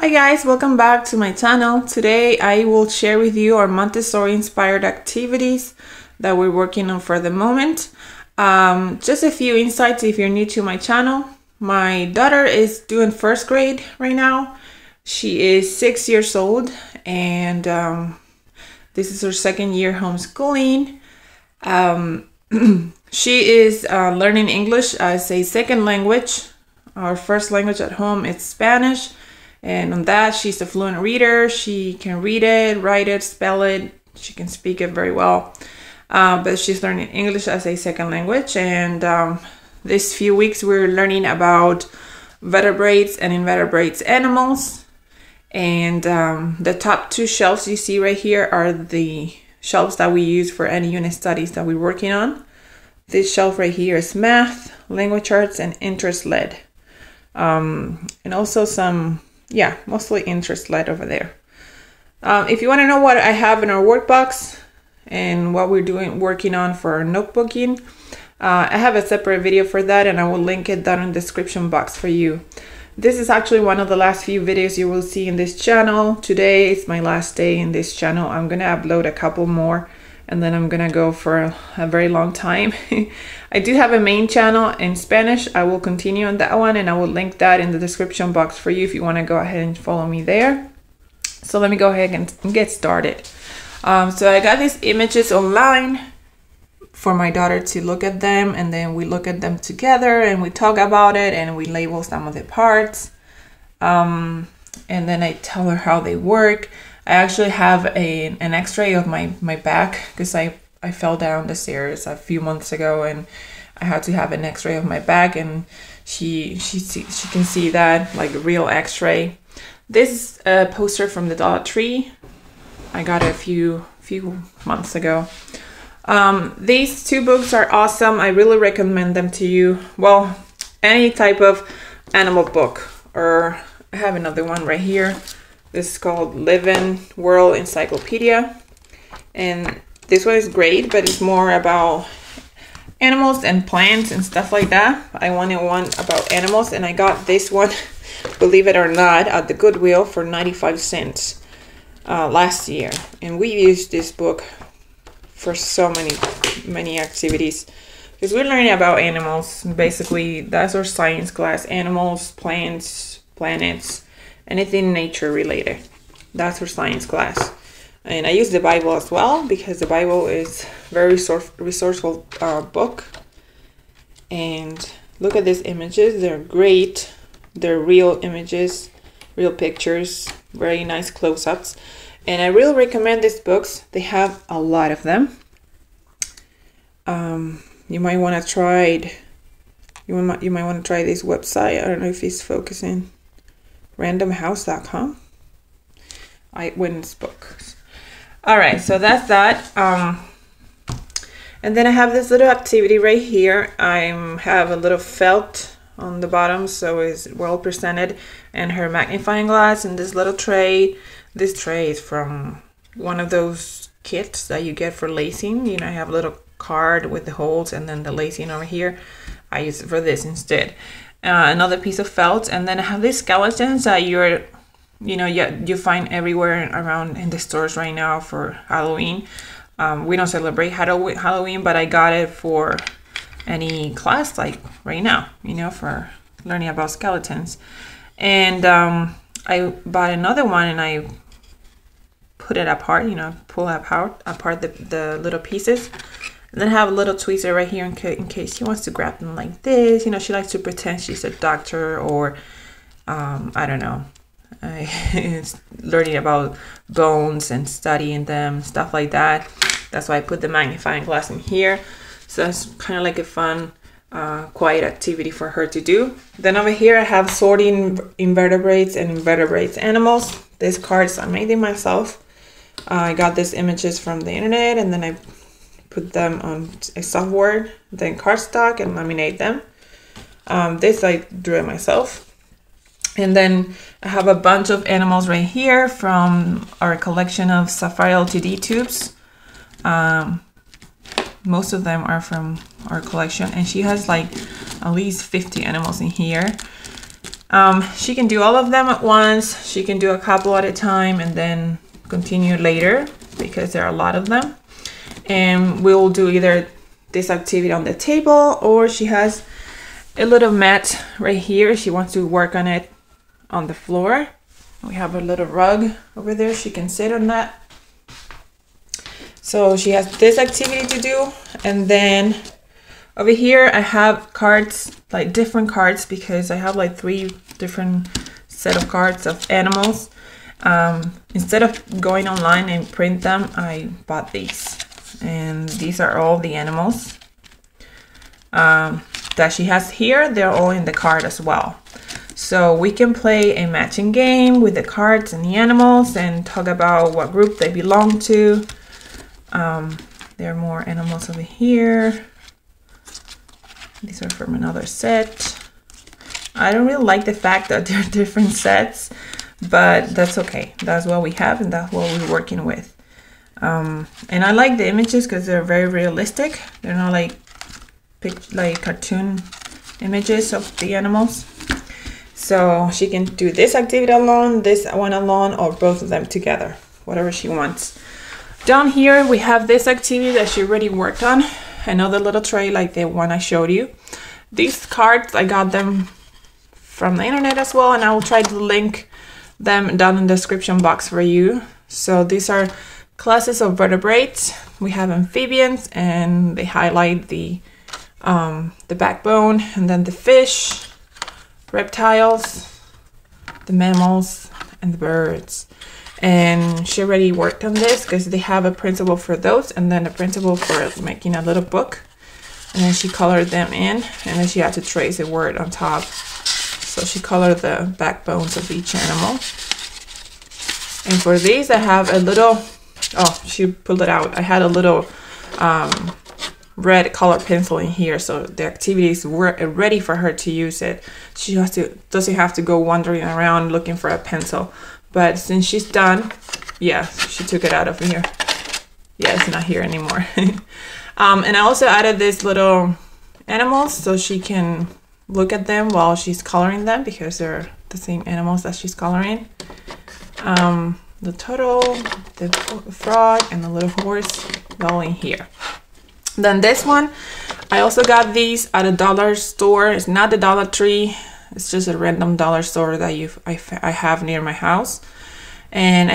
Hi guys, welcome back to my channel. Today I will share with you our Montessori inspired activities that we're working on for the moment. Just a few insights if you're new to my channel. My daughter is doing first grade right now. She is 6 years old and this is her second year homeschooling. She is learning English as a second language. Our first language at home is Spanish. And on that, she's a fluent reader. She can read it, write it, spell it. She can speak it very well. But she's learning English as a second language. And this few weeks, we're learning about vertebrates and invertebrates animals. And the top two shelves you see right here are the shelves that we use for any unit studies that we're working on. This shelf right here is math, language arts, and interest-led. And also some... mostly interest-led over there. If you want to know what I have in our workbox and what we're working on for our notebooking, I have a separate video for that and I will link it down in the description box for you. This is actually one of the last few videos you will see in this channel. Today is my last day in this channel. I'm going to upload a couple more and then I'm going to go for a very long time. I do have a main channel in Spanish. I will continue on that one and I will link that in the description box for you if you want to go ahead and follow me there. So let me go ahead and get started. So I got these images online for my daughter to look at them, and then we look at them together and we talk about it and we label some of the parts. And then I tell her how they work. I actually have an x-ray of my back because I fell down the stairs a few months ago and I had to have an x-ray of my back, and she can see that, like a real x-ray. This is a poster from the Dollar Tree. I got it a few months ago. These two books are awesome. I really recommend them to you. Well, any type of animal book, or I have another one right here. This is called Living World Encyclopedia, and this one is great, but it's more about animals and plants and stuff like that. I wanted one about animals, and I got this one, believe it or not, at the Goodwill for 95 cents last year. And we used this book for so many activities because we're learning about animals. Basically, that's our science class: animals, plants, planets, anything nature related. That's our science class. And I use the Bible as well because the Bible is very resourceful book. And look at these images. They're great. They're real images, real pictures, very nice close-ups. And I really recommend these books. They have a lot of them. You might want to try it. You might want to try this website. I don't know if it's focusing. randomhouse.com. Eyewitness books. All right, so that's that. And then I have this little activity right here. I have a little felt on the bottom, so it's well presented, and her magnifying glass and this little tray. This tray is from one of those kits that you get for lacing. You know, I have a little card with the holes and then the lacing over here. I use it for this instead. Another piece of felt, and then I have these skeletons that you find everywhere around in the stores right now for Halloween. We don't celebrate Halloween, but I got it for any class like right now, for learning about skeletons. And I bought another one and I put it apart, pull apart the little pieces. And then I have a little tweezer right here in case she wants to grab them like this. She likes to pretend she's a doctor, or I don't know. It's learning about bones and studying them, stuff like that. That's why I put the magnifying glass in here. So that's kind of like a fun, quiet activity for her to do. Then over here I have sorting invertebrates and invertebrates animals. These cards I made them myself. I got these images from the internet and then I put them on a software, then cardstock, and laminate them. This I drew it myself. And then I have a bunch of animals right here from our collection of Sapphire LTD tubes. Most of them are from our collection, and she has like at least 50 animals in here. She can do all of them at once. She can do a couple at a time and then continue later because there are a lot of them. And we'll do either this activity on the table, or she has a little mat right here. She wants to work on it on the floor. We have a little rug over there. She can sit on that. So she has this activity to do. And then over here I have cards, like different cards, because I have like 3 different set of cards of animals. Instead of going online and print them, I bought these. And these are all the animals that she has here. They're all in the card as well. So we can play a matching game with the cards and the animals and talk about what group they belong to. There are more animals over here. These are from another set. I don't really like the fact that they're different sets, but that's okay. That's what we have and that's what we're working with. And I like the images because they're very realistic. They're not like cartoon images of the animals. So she can do this activity alone, this one alone, or both of them together, whatever she wants. Down here we have this activity that she already worked on, another little tray like the one I showed you. These cards, I got them from the internet as well, and I will try to link them down in the description box for you. So these are classes of vertebrates. We have amphibians, and they highlight the backbone, and then the fish, reptiles, the mammals, and the birds. And she already worked on this because they have a principle for those and then a principle for making a little book. And then she colored them in, and then she had to trace a word on top. So she colored the backbones of each animal. And for these I have a little, oh, she pulled it out. I had a little red color pencil in here, so the activities were ready for her to use it. She doesn't have to go wandering around looking for a pencil. But since she's done, yeah, she took it out of here. Yeah, it's not here anymore. And I also added these little animals so she can look at them while she's coloring them, because they're the same animals that she's coloring. The turtle, the frog, and the little horse all in here. Then this one, I also got these at a dollar store. It's not the Dollar Tree. It's just a random dollar store that I have near my house. And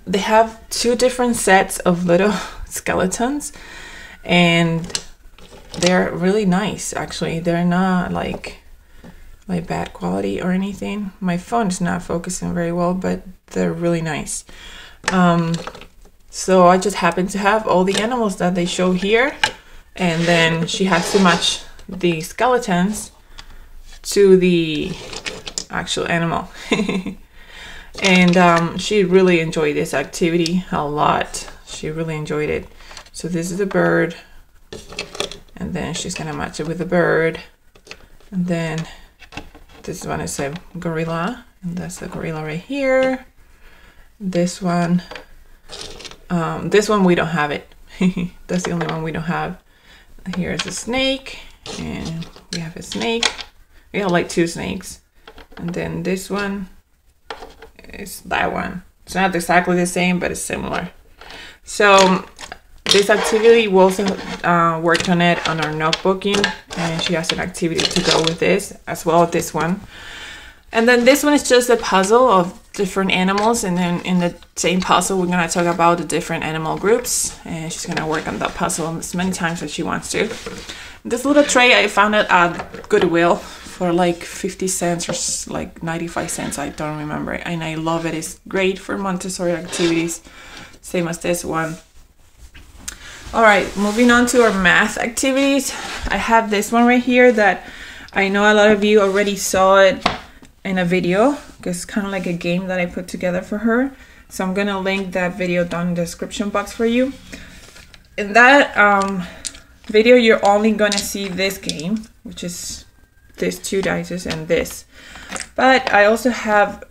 they have 2 different sets of little skeletons. And they're really nice, actually. They're not like bad quality or anything. My phone is not focusing very well, but they're really nice. So I just happen to have all the animals that they show here. And then she has to match the skeletons to the actual animal. And she really enjoyed this activity a lot. She really enjoyed it. So this is a bird, and then she's gonna match it with a bird, and then this one is a gorilla, and that's a gorilla right here. This one we don't have it. That's the only one we don't have. Here's a snake, and we have a snake. We have like 2 snakes. And then this one is that one. It's not exactly the same, but it's similar. So this activity, we also worked on it on our notebooking, and she has an activity to go with this, as well as this one. And then this one is just a puzzle of different animals, and then in the same puzzle we're going to talk about the different animal groups, and she's going to work on that puzzle as many times as she wants to. This little tray, I found it at Goodwill for like 50 cents or like 95 cents, I don't remember, and I love it. It's great for Montessori activities, same as this one. All right, moving on to our math activities. I have this one right here that I know a lot of you already saw it in a video, because it's kind of like a game that I put together for her. So I'm gonna link that video down in the description box for you. In that video, you're only gonna see this game, which is these 2 dice and this. But I also have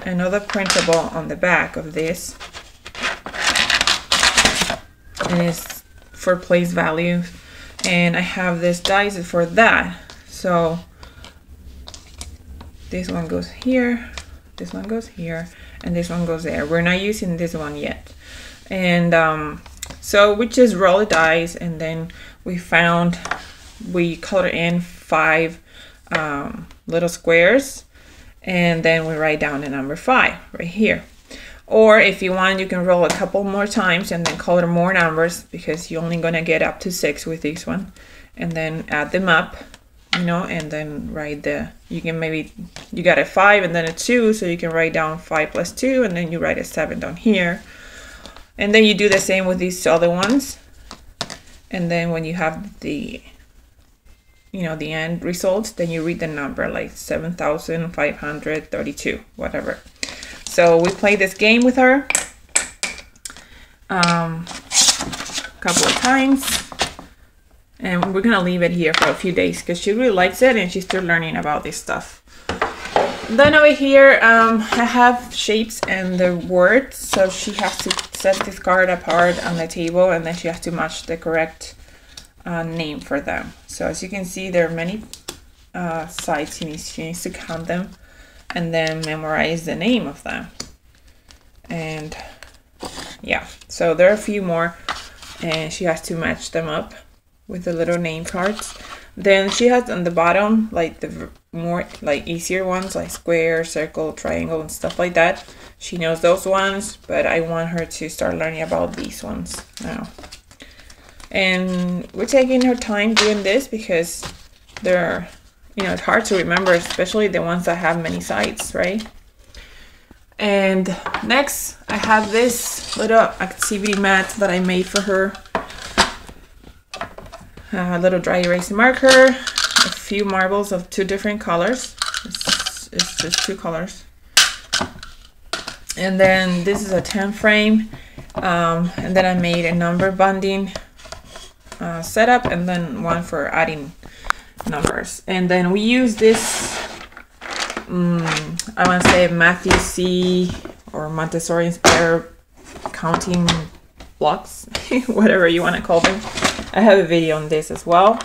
another printable on the back of this, and it's for place value, and I have this dice for that. So This one goes here, this one goes here, and this one goes there. We're not using this one yet. And so we just roll the dice, and then we color in 5 little squares, and then we write down the number 5 right here. Or if you want, you can roll a couple more times and then color more numbers, because you're only gonna get up to 6 with this one, and then add them up, you know, and then write you got a 5 and then a 2, so you can write down 5 plus 2, and then you write a 7 down here. And then you do the same with these other ones. And then when you have the end results, then you read the number, like 7,532, whatever. So we play this game with her a couple of times. And we're gonna leave it here for a few days because she really likes it and she's still learning about this stuff. Then over here, I have shapes and the words. So she has to set this card apart on the table, and then she has to match the correct name for them. So as you can see, there are many sides. She needs to count them and then memorize the name of them. And yeah, so there are a few more, and she has to match them up with the little name cards. Then she has on the bottom like the more like easier ones, like square, circle, triangle, and stuff like that. She knows those ones, but I want her to start learning about these ones now. And we're taking her time doing this because they're, it's hard to remember, especially the ones that have many sides, right? And next, I have this little activity mat that I made for her. A little dry erase marker, a few marbles of 2 different colors. It's just 2 colors. And then this is a 10 frame. And then I made a number bonding setup, and then one for adding numbers. And then we use this, I want to say Matthew C. or Montessori inspired counting blocks, whatever you want to call them. I have a video on this as well.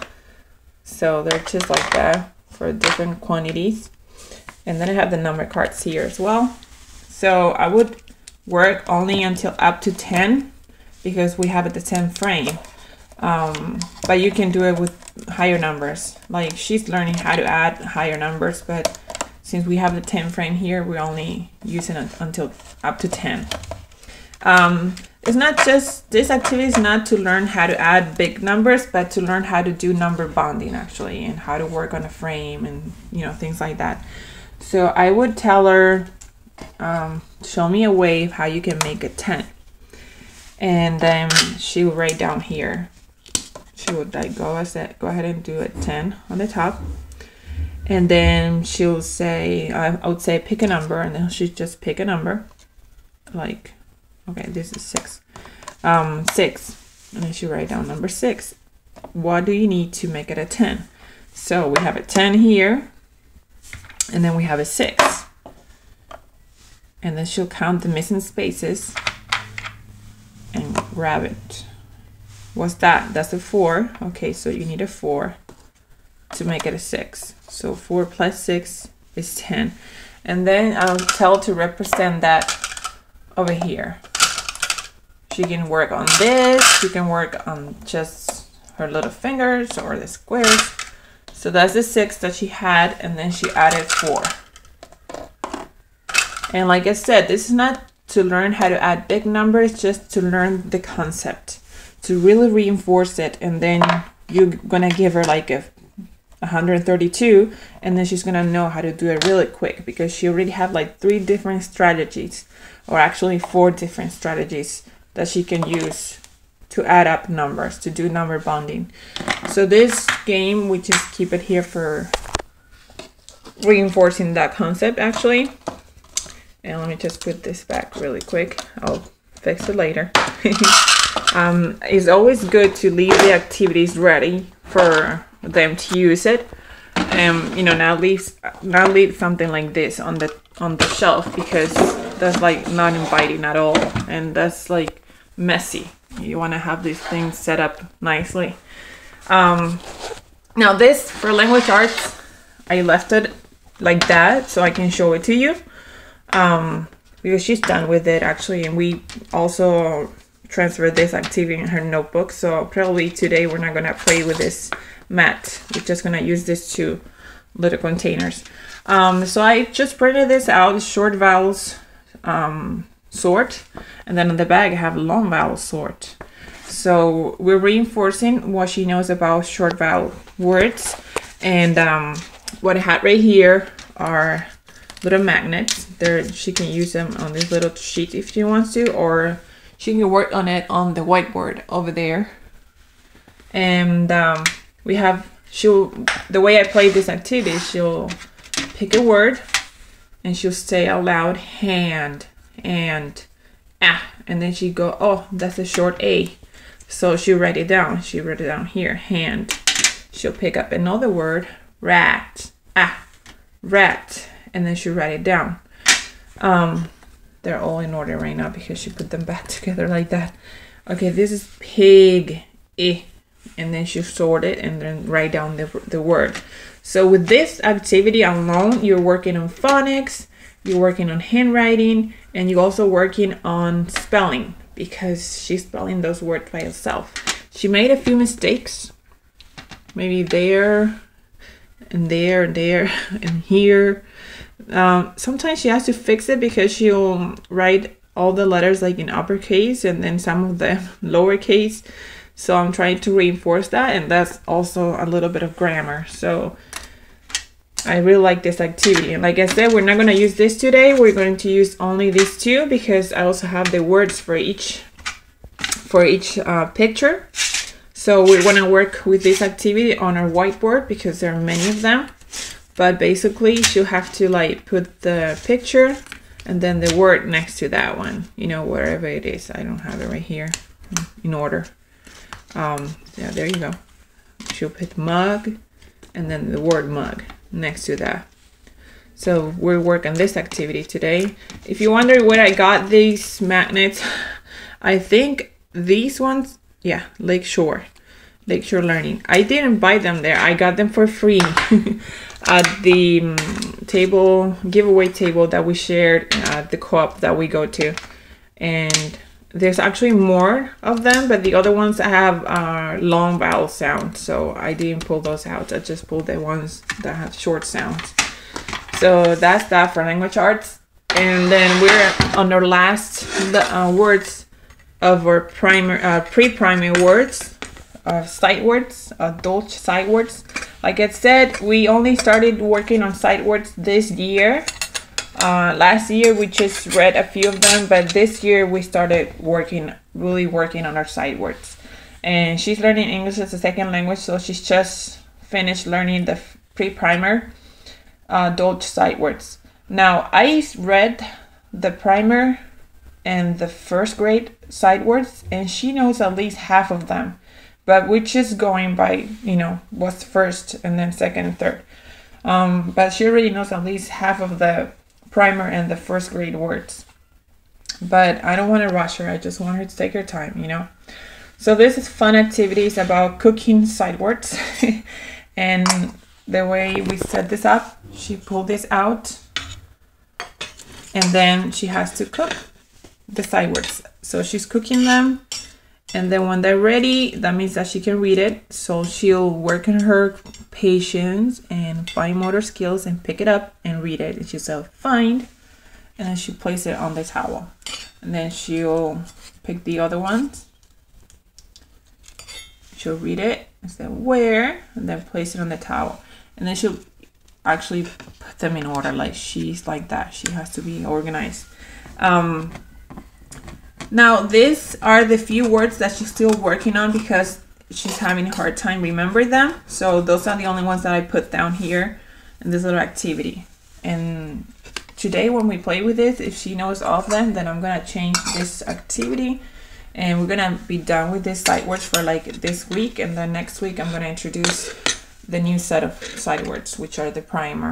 So they're just like that for different quantities. And then I have the number cards here as well. So I would work only until up to 10 because we have the 10 frame. But you can do it with higher numbers. Like she's learning how to add higher numbers, but since we have the 10 frame here, we're only using it until up to 10. It's not just, this activity is not to learn how to add big numbers, but to learn how to do number bonding actually, and how to work on a frame and things like that. So I would tell her, show me a way of how you can make a 10. And then she will write down here. She would like go ahead and do a 10 on the top. And then she'll say, I would say pick a number, and then she'll just pick a number. Like, okay, this is 6. 6. And then she'll write down number 6. What do you need to make it a 10? So we have a 10 here. And then we have a 6. And then she'll count the missing spaces and grab it. What's that? That's a 4. Okay, so you need a 4 to make it a 6. So 4 plus 6 is 10. And then I'll tell her to represent that over here. She can work on this. She can work on just her little fingers or the squares. So that's the 6 that she had, and then she added 4. And like I said, this is not to learn how to add big numbers, just to learn the concept, to really reinforce it. And then you're gonna give her like a 132, and then she's gonna know how to do it really quick because she already have like 3 different strategies, or actually 4 different strategies that she can use to add up numbers, to do number bonding. So this game, we just keep it here for reinforcing that concept actually. And let me just put this back really quick. I'll fix it later. It's always good to leave the activities ready for them to use it. And not leave something like this on the shelf, because that's like not inviting at all, and that's like messy. You want to have these things set up nicely. Now this, for language arts, I left it like that so I can show it to you. Because she's done with it actually, and we also transferred this activity in her notebook. So probably today we're not gonna play with this mat. We're just gonna use this two little containers. So I just printed this out, short vowels sort, and then on the back I have long vowel sort. So we're reinforcing what she knows about short vowel words. And what I had right here are little magnets. There, she can use them on this little sheet if she wants to, or she can work on it on the whiteboard over there. And we have, the way I play this activity, she'll pick a word and she'll say out loud hand and and then she go, oh, that's a short A. So she'll write it down. She wrote it down here, hand. She'll pick up another word, rat, rat, and then she'll write it down. They're all in order right now because she put them back together like that. Okay, this is pig, and then she'll sort it and then write down the word. So with this activity alone, you're working on phonics, you're working on handwriting, and you're also working on spelling because she's spelling those words by herself. She made a few mistakes, maybe there and there and there and here. Sometimes she has to fix it because she'll write all the letters like in uppercase and then some of them lowercase. So I'm trying to reinforce that, and that's also a little bit of grammar. So I really like this activity. And like I said, we're not going to use this today. We're going to use only these two because I also have the words for each picture. So we're going to work with this activity on our whiteboard because there are many of them. But basically, she'll have to like put the picture and then the word next to that one, you know, wherever it is. I don't have it right here in order. Yeah, there you go. She'll put mug and then the word mug next to that. So we're working this activity today. If you wonder where I got these magnets, I think these ones, yeah, Lakeshore Learning. I didn't buy them there. I got them for free at the giveaway table that we shared at the co-op that we go to. And there's actually more of them, but the other ones have long vowel sounds, so I didn't pull those out. I just pulled the ones that have short sounds. So that's that for language arts. And then we're on our last words of our pre-primary words, sight words, adult sight words. Like I said, we only started working on sight words this year. Last year we just read a few of them, but this year we started really working on our sight words. And she's learning English as a second language, so she's just finished learning the pre-primer adult sight words. Now I read the primer and the first grade sight words, and she knows at least half of them, but we're just going by, you know, what's first and then second and third. But she already knows at least half of the primer and the first grade words, but I don't want to rush her. I just want her to take her time, you know. So this is fun activities about cooking sight words. And the way we set this up, she pulled this out and then she has to cook the sight words. So she's cooking them, and then when they're ready, that means that she can read it. So she'll work on her patience and fine motor skills and pick it up and read it. And she'll say find, and then she place it on the towel. And then she'll pick the other ones. She'll read it and say where, and then place it on the towel. And then she'll actually put them in order. Like she's like that. She has to be organized. Now, these are the few words that she's still working on because she's having a hard time remembering them. So those are the only ones that I put down here in this little activity. And today when we play with this, if she knows all of them, then I'm going to change this activity. And we're going to be done with this sight words for like this week. And then next week, I'm going to introduce the new set of sight words, which are the primer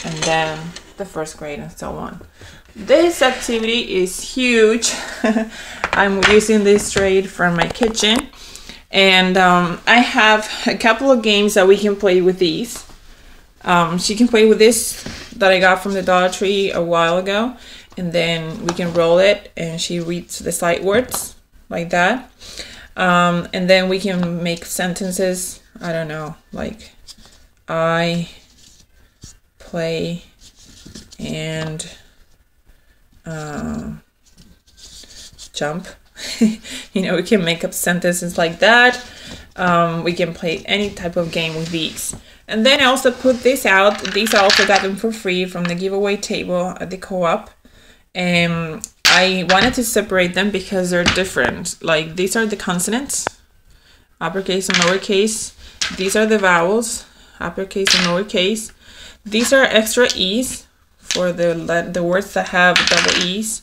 and then the first grade and so on. This activity is huge. I'm using this tray from my kitchen, and I have a couple of games that we can play with these. She can play with this that I got from the Dollar Tree a while ago, and then we can roll it and she reads the sight words like that. And then we can make sentences, I don't know, like I play and jump. You know, we can make up sentences like that. We can play any type of game with these. And then I also put this out. These I also got them for free from the giveaway table at the co-op. And I wanted to separate them because they're different. Like, these are the consonants, uppercase and lowercase. These are the vowels, uppercase and lowercase. These are extra E's for the words that have double E's.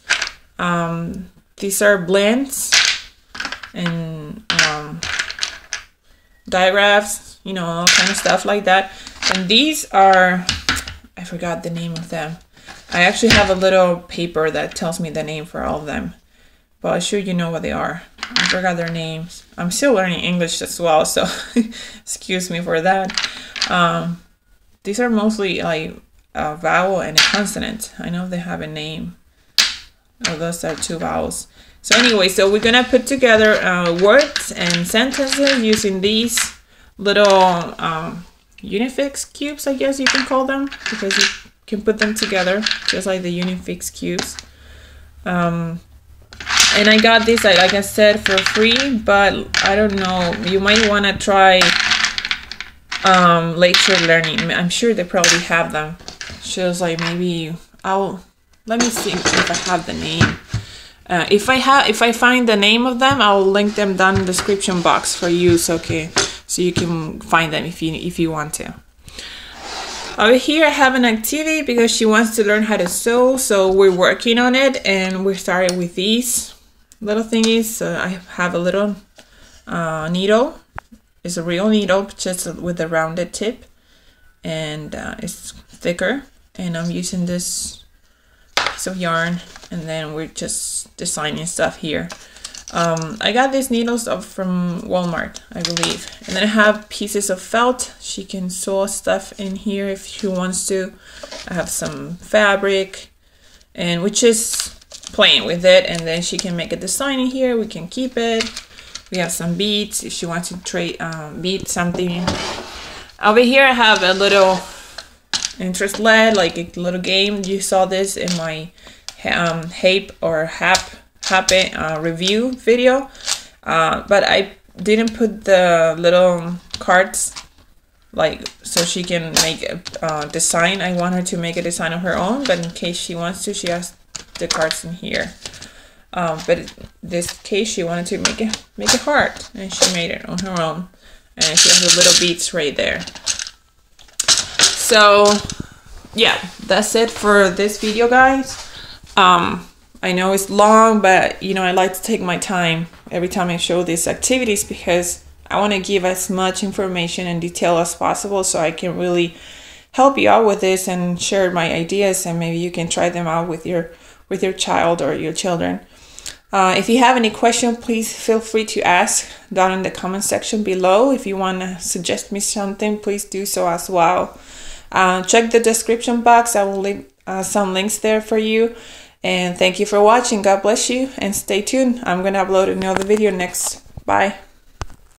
These are blends and digraphs, you know, all kind of stuff like that. And these are, I forgot the name of them. I actually have a little paper that tells me the name for all of them, but I'm sure you know what they are. I forgot their names. I'm still learning English as well, so excuse me for that. These are mostly like a vowel and a consonant. I know they have a name. Oh, those are two vowels. So anyway, so we're gonna put together words and sentences using these little Unifix cubes, I guess you can call them, because you can put them together just like the Unifix cubes. And I got this, like I said, for free, but I don't know, you might want to try lecture learning. I'm sure they probably have them. Shows like maybe let me see if I have the name. If I find the name of them, I'll link them down in the description box for you, so you can find them if you want to. Over here I have an activity because she wants to learn how to sew, so we're working on it, and we started with these little thingies. I have a little needle. It's a real needle, just with a rounded tip, and it's thicker, and I'm using this piece of yarn, and then we're just designing stuff here. I got these needles from Walmart, I believe. And then I have pieces of felt. She can sew stuff in here if she wants to. I have some fabric, and we're just playing with it. And then she can make a design in here. We can keep it. We have some beads if she wants to bead something. Over here I have a little interest lead, like a little game. You saw this in my Happy review video, but I didn't put the little cards, like, so she can make a design. I want her to make a design of her own, but in case she wants to, she has the cards in here. But in this case, she wanted to make a heart, and she made it on her own, and she has the little beads right there. So yeah, that's it for this video, guys. I know it's long, but you know, I like to take my time every time I show these activities because I want to give as much information and detail as possible, so I can really help you out with this and share my ideas, and maybe you can try them out with your child or your children. If you have any questions, please feel free to ask down in the comment section below. If you want to suggest me something, please do so as well. Check the description box. I will leave some links there for you. And thank you for watching. God bless you, and stay tuned. I'm going to upload another video next. Bye.